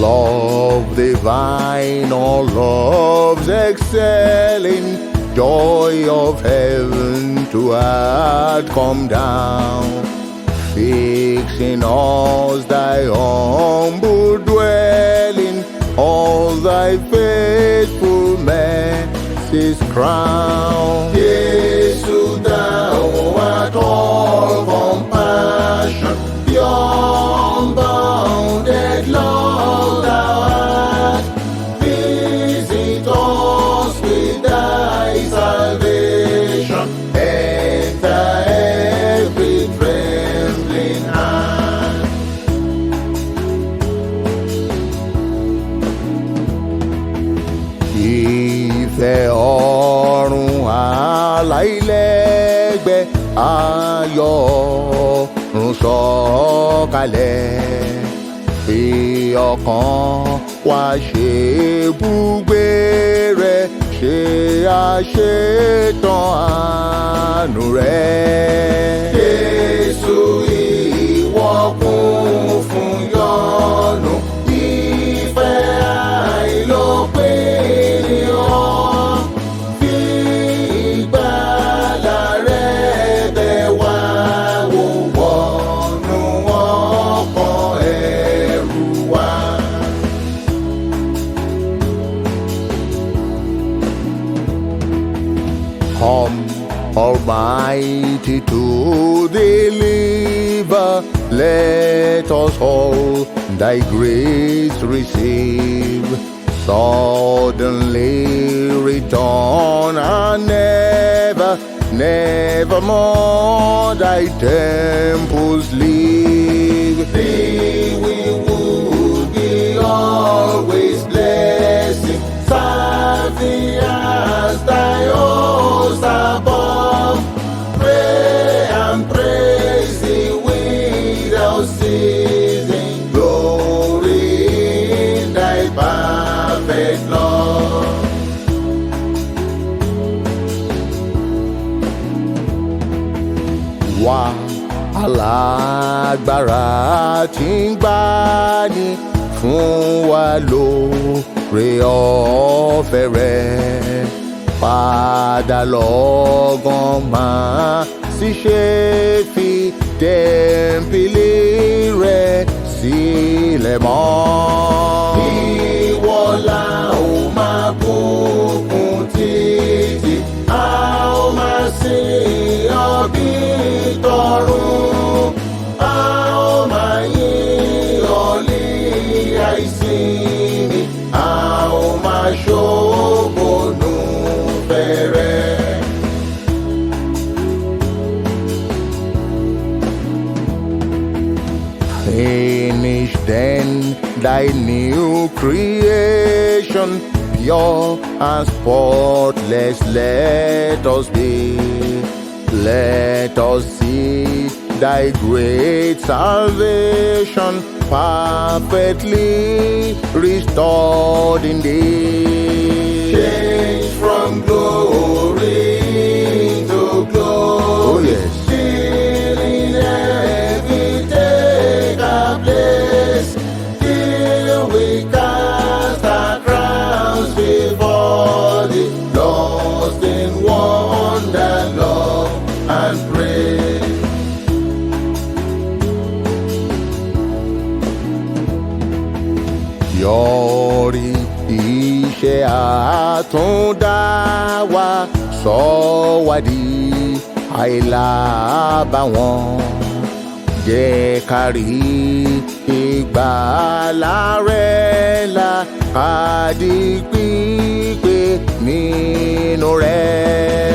Love divine, all loves excelling, joy of heaven to earth come down. Fix in us thy humble dwelling, all thy faithful mercies crown. Jesus, thou art all compassion, beyond bounded love thou art. Visit us with thy salvation, enter every trembling heart. Ìfẹ́ ọ̀run aláìlẹ́gbẹ́ ayọ̀ ọ̀run sọ̀kalẹ̀, fi ọkàn wa ṣe ibùgbé rẹ̀, ṣe àṣetán àánú rẹ̀. Jésù ìwọ kún fún yọ́nú, ìfẹ́ àìlópin ni ọ́. Fi ìgbàlà rẹ̀ bẹ̀ wá wò, wọnú ọkàn ẹrù wa. Come, Almighty, to deliver. Let us all thy grace receive. Suddenly return and nevermore thy temples leave. Thee we would be always blessing, serve thee as thy host above. Pray and praise thee without ceasing, glory in thy perfect love. Wá alágbára tí ń gbani, fún wa lóore ọ̀fẹ́ rẹ̀. Padà lọ́gán máa sì ṣe fi tẹ́ḿpìlì rẹ̀ sílẹ̀ mọ́. Ìwọ la ó máa bùkún títí, a ó máa sìn ọ́ bí tọ̀run, a ó máa yìn ọ́ ní àìsinmi, a ó máa ṣògbónú fẹ́rẹ́. Finish then thy new creation, pure and spotless let us be. Let us see thy great salvation, perfectly restored in thee. Change from glory to glory. Oh yes. Still in heaven take our place, till we cast our crowns before thee, lost in wonder, love and praise. Yọrí iṣẹ́ àtúndá wa, sọ wá di àìlábàwọ́n. Jẹ́ ká rí ìgbàlà rẹ̀ là, ká di pípé nínú rẹ̀.